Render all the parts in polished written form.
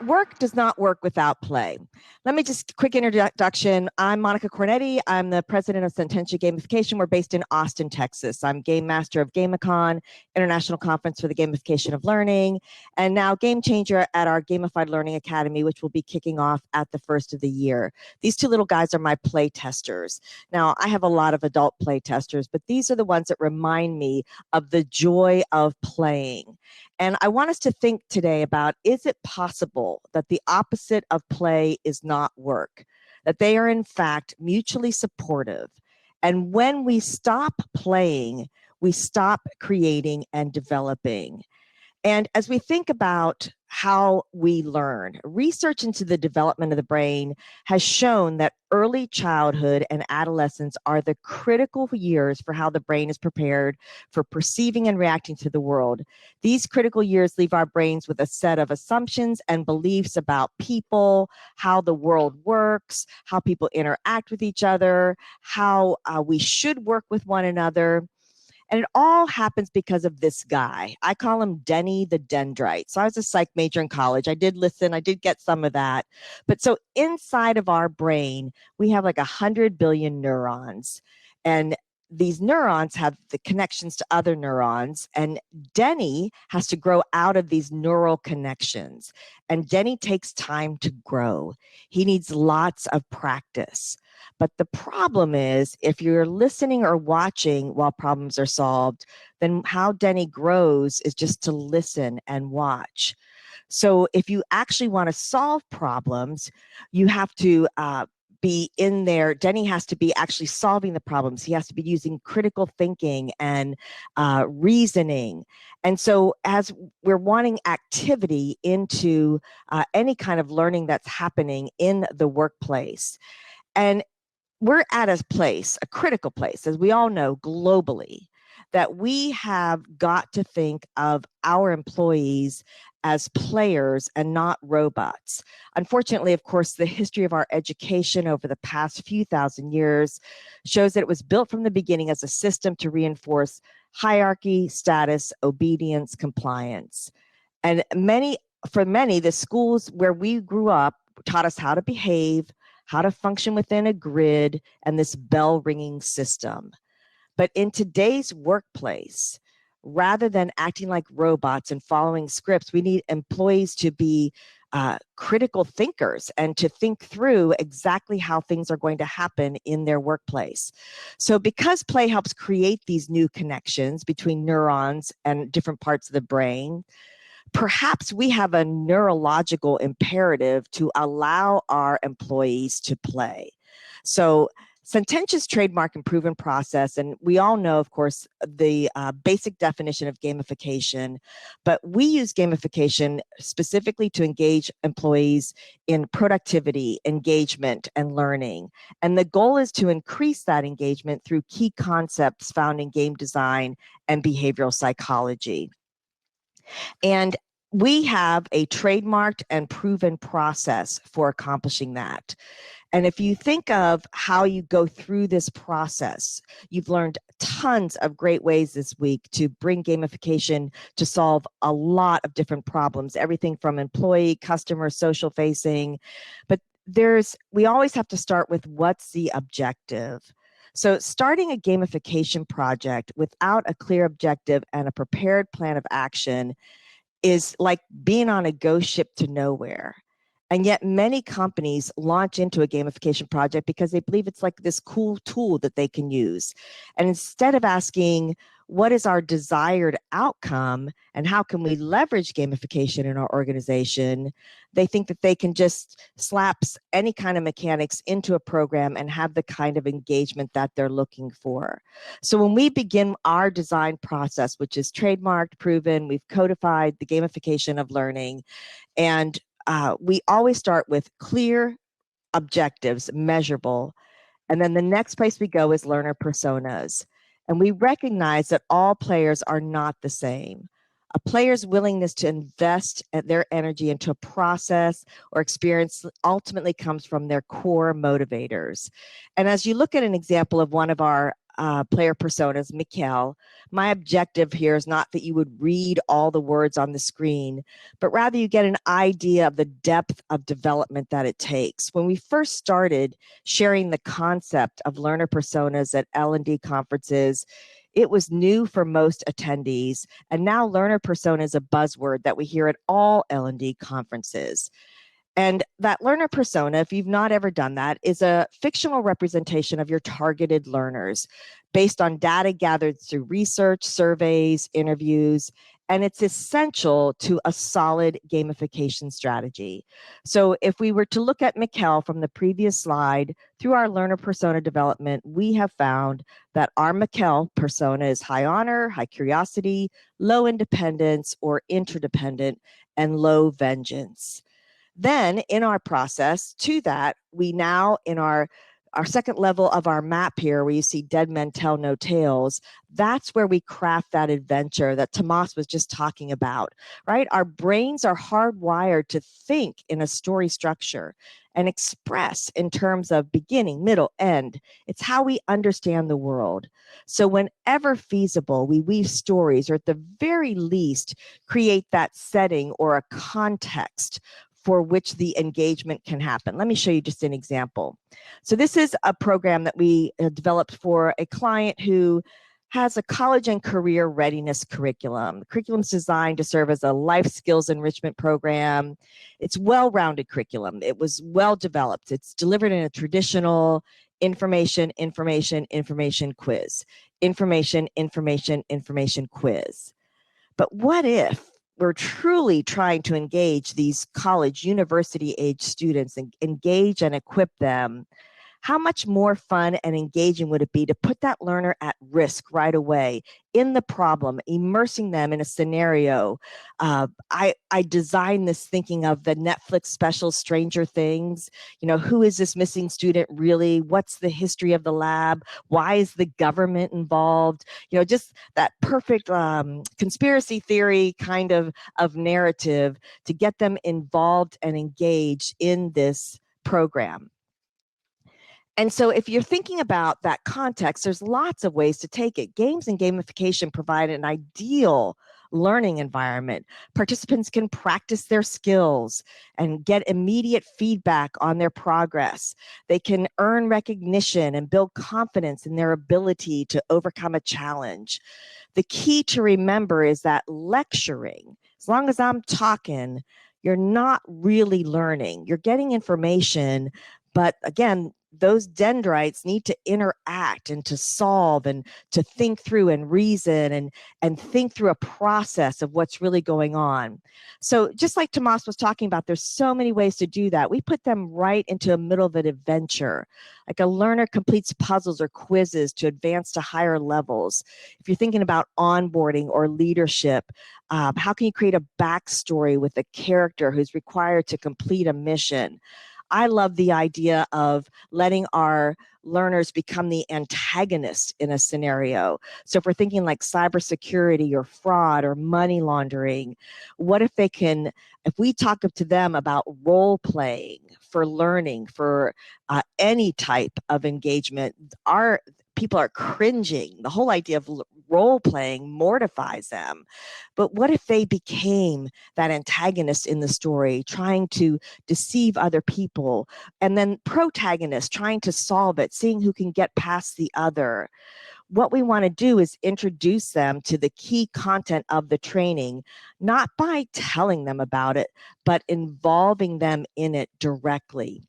Work does not work without play. Let me just quick introduction. I'm Monica Cornetti. I'm the president of Sententia Gamification. We're based in Austin, Texas. I'm game master of GamiCon, International Conference for the Gamification of Learning, and now game changer at our Gamified Learning Academy, which will be kicking off at the first of the year. These two little guys are my play testers. Now, I have a lot of adult play testers, but these are the ones that remind me of the joy of playing. And I want us to think today about, is it possible that the opposite of play is not work? That they are in fact mutually supportive. And when we stop playing, we stop creating and developing. And as we think about how we learn, research into the development of the brain has shown that early childhood and adolescence are the critical years for how the brain is prepared for perceiving and reacting to the world. These critical years leave our brains with a set of assumptions and beliefs about people, how the world works, how people interact with each other, how we should work with one another. And it all happens because of this guy. I call him Denny the Dendrite. So I was a psych major in college. I did listen. I did get some of that. But so inside of our brain, we have like 100 billion neurons. And these neurons have the connections to other neurons. And Denny has to grow out of these neural connections. And Denny takes time to grow. He needs lots of practice. But the problem is, if you're listening or watching while problems are solved, then how Denny grows is just to listen and watch. So if you actually want to solve problems, you have to be in there. Denny has to be actually solving the problems. He has to be using critical thinking and reasoning. And so as we're wanting activity into any kind of learning that's happening in the workplace, and we're at a place, a critical place, as we all know globally, that we have got to think of our employees as players and not robots. Unfortunately, of course, the history of our education over the past few thousand years shows that it was built from the beginning as a system to reinforce hierarchy, status, obedience, compliance. And for many, the schools where we grew up taught us how to behave, how to function within a grid, and this bell ringing system. But in today's workplace, rather than acting like robots and following scripts, we need employees to be critical thinkers and to think through exactly how things are going to happen in their workplace. So because play helps create these new connections between neurons and different parts of the brain, perhaps we have a neurological imperative to allow our employees to play. So Sententia's trademark and proven process, and we all know, of course, the basic definition of gamification, but we use gamification specifically to engage employees in productivity, engagement, and learning. And the goal is to increase that engagement through key concepts found in game design and behavioral psychology. And we have a trademarked and proven process for accomplishing that. And if you think of how you go through this process, you've learned tons of great ways this week to bring gamification to solve a lot of different problems, everything from employee, customer, social facing. But we always have to start with what's the objective. So starting a gamification project without a clear objective and a prepared plan of action is like being on a ghost ship to nowhere. And yet many companies launch into a gamification project because they believe it's like this cool tool that they can use. And instead of asking, what is our desired outcome and how can we leverage gamification in our organization, they think that they can just slap any kind of mechanics into a program and have the kind of engagement that they're looking for. So when we begin our design process, which is trademarked, proven, we've codified the gamification of learning, and we always start with clear objectives, measurable, and then the next place we go is learner personas. And we recognize that all players are not the same. A player's willingness to invest their energy into a process or experience ultimately comes from their core motivators. And as you look at an example of one of our player personas, Mikkel, my objective here is not that you would read all the words on the screen, but rather you get an idea of the depth of development that it takes. When we first started sharing the concept of learner personas at L&D conferences, it was new for most attendees, and now learner persona is a buzzword that we hear at all L&D conferences. And that learner persona, if you've not ever done that, is a fictional representation of your targeted learners based on data gathered through research, surveys, interviews, and it's essential to a solid gamification strategy. So if we were to look at Mikkel from the previous slide, through our learner persona development, we have found that our Mikkel persona is high honor, high curiosity, low independence or interdependent, and low vengeance. Then in our process to that, we now in our second level of our map here, where you see dead men tell no tales, that's where we craft that adventure that Tomas was just talking about, right? Our brains are hardwired to think in a story structure and express in terms of beginning, middle, end. It's how we understand the world. So whenever feasible, we weave stories, or at the very least, create that setting or a context for which the engagement can happen. Let me show you just an example. So this is a program that we developed for a client who has a college and career readiness curriculum. The curriculum is designed to serve as a life skills enrichment program. It's well-rounded curriculum. It was well developed. It's delivered in a traditional information, information, information quiz. Information, information, information quiz. But what if we're truly trying to engage these college, university age students and engage and equip them? How much more fun and engaging would it be to put that learner at risk right away in the problem, immersing them in a scenario? I designed this thinking of the Netflix special Stranger Things. You know, who is this missing student really? What's the history of the lab? Why is the government involved? You know, just that perfect conspiracy theory kind of narrative to get them involved and engaged in this program. And so if you're thinking about that context, there's lots of ways to take it. Games and gamification provide an ideal learning environment. Participants can practice their skills and get immediate feedback on their progress. They can earn recognition and build confidence in their ability to overcome a challenge. The key to remember is that lecturing, as long as I'm talking, you're not really learning. You're getting information, but again, those dendrites need to interact and to solve and to think through and reason and think through a process of what's really going on. So just like Tomas was talking about, there's so many ways to do that. We put them right into the middle of an adventure. Like a learner completes puzzles or quizzes to advance to higher levels. If you're thinking about onboarding or leadership, how can you create a backstory with a character who's required to complete a mission? I love the idea of letting our learners become the antagonist in a scenario. So if we're thinking like cybersecurity or fraud or money laundering, what if if we talk to them about role playing for learning, for any type of engagement, our people are cringing. The whole idea of role playing mortifies them. But what if they became that antagonist in the story, trying to deceive other people, and then protagonist trying to solve it, seeing who can get past the other? What we want to do is introduce them to the key content of the training, not by telling them about it, but involving them in it directly.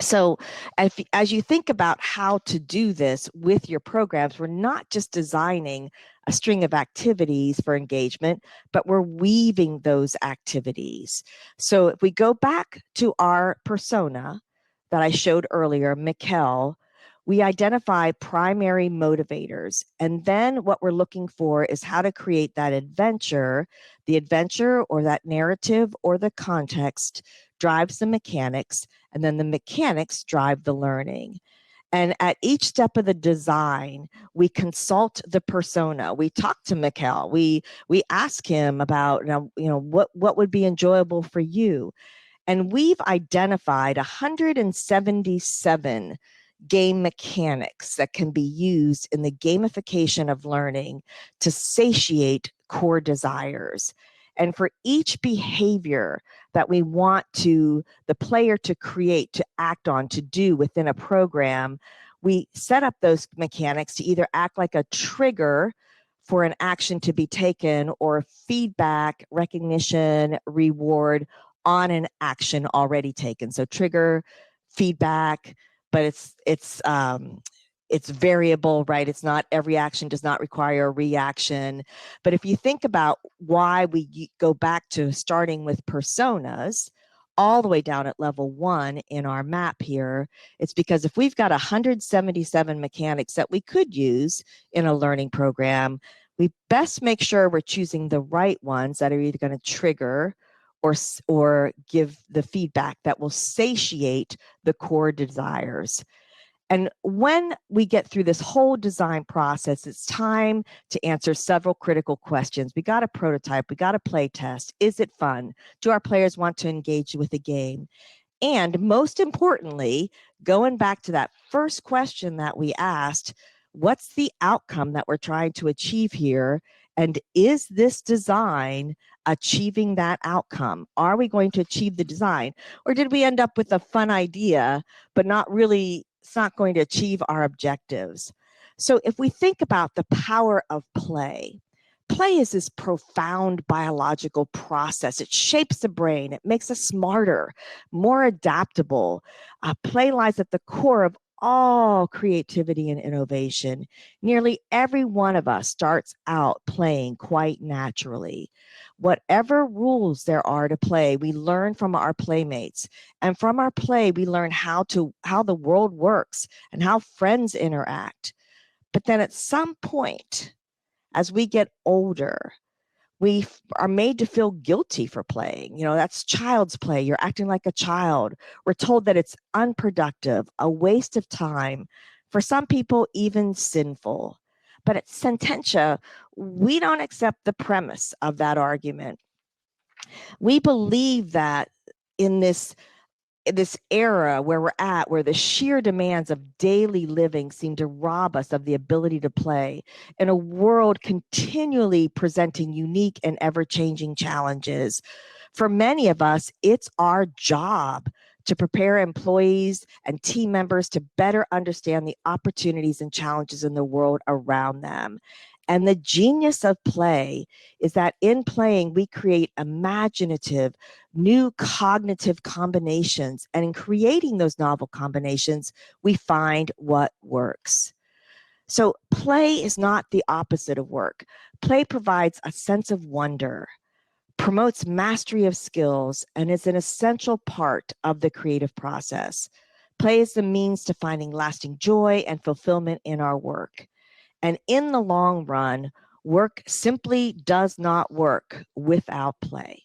So as you think about how to do this with your programs, we're not just designing a string of activities for engagement, but we're weaving those activities. So if we go back to our persona that I showed earlier, Mikkel, we identify primary motivators. And then what we're looking for is how to create that adventure. The adventure or that narrative or the context drives the mechanics, and then the mechanics drive the learning. And at each step of the design, we consult the persona. We talk to Mikkel. We ask him about, what would be enjoyable for you. And we've identified 177 game mechanics that can be used in the gamification of learning to satiate core desires. And for each behavior that we want the player to create, to act on, to do within a program, we set up those mechanics to either act like a trigger for an action to be taken, or feedback, recognition, reward on an action already taken. So trigger, feedback, but it's variable, right? It's not, every action does not require a reaction. But if you think about why we go back to starting with personas all the way down at level 1 in our map here, it's because if we've got 177 mechanics that we could use in a learning program, we best make sure we're choosing the right ones that are either going to trigger or give the feedback that will satiate the core desires. And when we get through this whole design process, it's time to answer several critical questions. We got to prototype, we got to play test. Is it fun? Do our players want to engage with the game? And most importantly, going back to that first question that we asked, what's the outcome that we're trying to achieve here? And is this design achieving that outcome? Are we going to achieve the design? Or did we end up with a fun idea, but not really, it's not going to achieve our objectives? So if we think about the power of play, play is this profound biological process. It shapes the brain. It makes us smarter, more adaptable. Play lies at the core of all creativity and innovation. Nearly every one of us starts out playing quite naturally. Whatever rules there are to play, we learn from our playmates. And from our play, we learn how the world works and how friends interact. But then at some point, as we get older, we are made to feel guilty for playing. That's child's play. You're acting like a child. We're told that it's unproductive, a waste of time, for some people, even sinful. But at Sententia, we don't accept the premise of that argument. We believe that in this era where we're at, where the sheer demands of daily living seem to rob us of the ability to play, in a world continually presenting unique and ever-changing challenges, for many of us, it's our job to prepare employees and team members to better understand the opportunities and challenges in the world around them. And the genius of play is that in playing, we create imaginative, new cognitive combinations. And in creating those novel combinations, we find what works. So play is not the opposite of work. Play provides a sense of wonder, promotes mastery of skills, and is an essential part of the creative process. Play is the means to finding lasting joy and fulfillment in our work. And in the long run, work simply does not work without play.